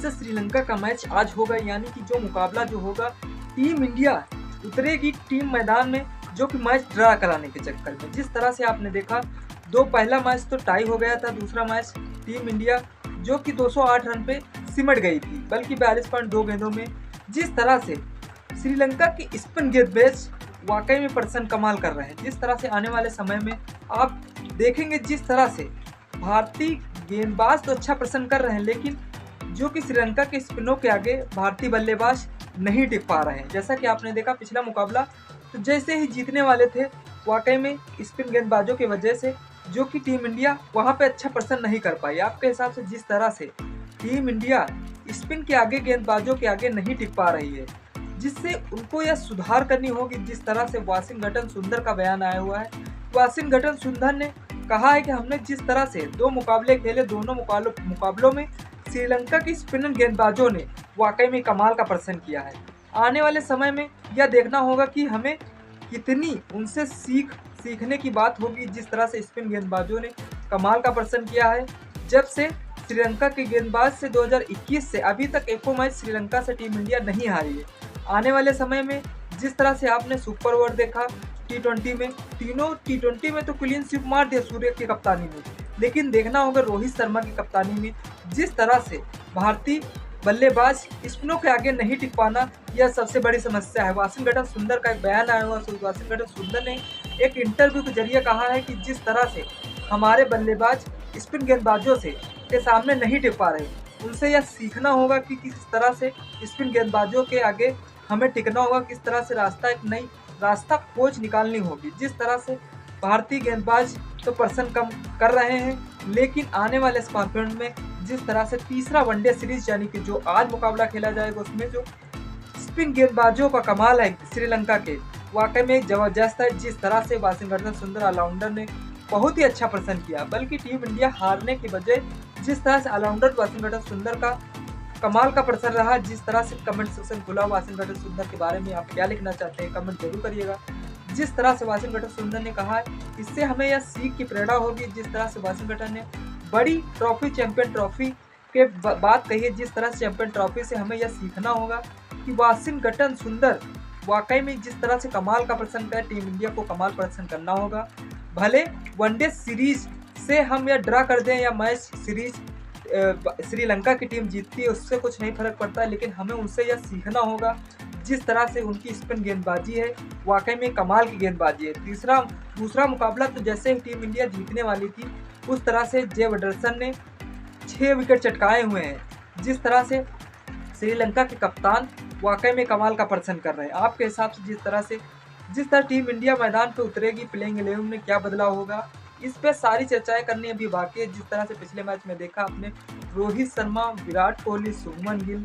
से श्रीलंका का मैच आज होगा, यानी कि जो मुकाबला जो होगा, टीम इंडिया उतरेगी टीम मैदान में जो कि मैच ड्रा कराने के चक्कर में। जिस तरह से आपने देखा पहला मैच तो टाई हो गया था, दूसरा मैच टीम इंडिया जो कि 208 रन पे सिमट गई थी, बल्कि 42.2 गेंदों में। जिस तरह से श्रीलंका की स्पिन गेंदबाज वाकई में प्रदर्शन कमाल कर रहे हैं। जिस तरह से आने वाले समय में आप देखेंगे, जिस तरह से भारतीय गेंदबाज तो अच्छा प्रदर्शन कर रहे हैं, लेकिन जो कि श्रीलंका के स्पिनों के आगे भारतीय बल्लेबाज नहीं टिक पा रहे हैं। जैसा कि आपने देखा पिछला मुकाबला, तो जैसे ही जीतने वाले थे, वाकई में स्पिन गेंदबाजों की वजह से जो कि टीम इंडिया वहां पे अच्छा प्रदर्शन नहीं कर पाई। आपके हिसाब से जिस तरह से टीम इंडिया स्पिन के आगे गेंदबाजों के आगे नहीं टिक पा रही है, जिससे उनको यह सुधार करनी होगी। जिस तरह से वाशिंगटन सुंदर का बयान आया हुआ है, वाशिंगटन सुंदर ने कहा है कि हमने जिस तरह से 2 मुकाबले खेले, दोनों मुकाबलों में श्रीलंका की स्पिनर गेंदबाजों ने वाकई में कमाल का प्रदर्शन किया है। आने वाले समय में यह देखना होगा कि हमें कितनी उनसे सीखने की बात होगी। जिस तरह से स्पिन गेंदबाजों ने कमाल का प्रदर्शन किया है, जब से श्रीलंका के गेंदबाज से 2021 से अभी तक एको मैच श्रीलंका से टीम इंडिया नहीं हारी है। आने वाले समय में जिस तरह से आपने सुपर ओवर देखा T20 में, तीनों T20 में तो क्लीन स्वीप मार दिया सूर्य की कप्तानी में, लेकिन देखना होगा रोहित शर्मा की कप्तानी में जिस तरह से भारतीय बल्लेबाज स्पिनों के आगे नहीं टिक पाना, यह सबसे बड़ी समस्या है। वाशिंगटन सुंदर का एक बयान आया हुआ, वाशिंगटन सुंदर ने एक इंटरव्यू के जरिए कहा है कि जिस तरह से हमारे बल्लेबाज स्पिन गेंदबाजों से के सामने नहीं टिक पा रहे, उनसे यह सीखना होगा कि किस तरह से स्पिन गेंदबाजों के आगे हमें टिकना होगा, किस तरह से एक नई रास्ता खोज निकालनी होगी। जिस तरह से भारतीय गेंदबाज तो प्रदर्शन कम कर रहे हैं, लेकिन आने वाले स्कॉर्पियन में जिस तरह से तीसरा वनडे सीरीज यानी कि जो आज मुकाबला खेला जाएगा, उसमें जो स्पिन गेंदबाजों का कमाल है श्रीलंका के, वाकई में जबरदस्त है। जिस तरह से वाशिंगटन सुंदर ऑलराउंडर ने बहुत ही अच्छा प्रदर्शन किया, बल्कि टीम इंडिया हारने की बजाय जिस तरह से ऑलराउंडर वाशिंगटन सुंदर का कमाल का प्रदर्शन रहा। जिस तरह से कमेंट सेक्शन खुला, वाशिंगटन सुंदर के बारे में आप क्या लिखना चाहते हैं कमेंट जरूर करिएगा। जिस तरह से वाशिंगटन सुंदर ने कहा है, इससे हमें यह सीख की प्रेरणा होगी। जिस तरह से वाशिंगटन ने बड़ी ट्रॉफी चैंपियन ट्रॉफी के बात कही है, जिस तरह से चैंपियन ट्रॉफी से हमें यह सीखना होगा कि वाशिंगटन सुंदर वाकई में जिस तरह से कमाल का प्रदर्शन करे, टीम इंडिया को कमाल प्रदर्शन करना होगा। भले वनडे सीरीज से हम यह ड्रा कर दें या मैच सीरीज श्रीलंका की टीम जीतती है, उससे कुछ नहीं फर्क पड़ता है, लेकिन हमें उनसे यह सीखना होगा जिस तरह से उनकी स्पिन गेंदबाजी है, वाकई में कमाल की गेंदबाजी है। दूसरा मुकाबला तो जैसे ही टीम इंडिया जीतने वाली थी, उस तरह से जे वॉटरसन ने 6 विकेट चटकाए हुए हैं। जिस तरह से श्रीलंका के कप्तान वाकई में कमाल का प्रदर्शन कर रहे हैं। आपके हिसाब से जिस तरह टीम इंडिया मैदान पे उतरेगी, प्लेइंग 11 में क्या बदलाव होगा, इस पे सारी चर्चाएं करनी अभी बाकी है। जिस तरह से पिछले मैच में देखा आपने, रोहित शर्मा, विराट कोहली, शुभमन गिल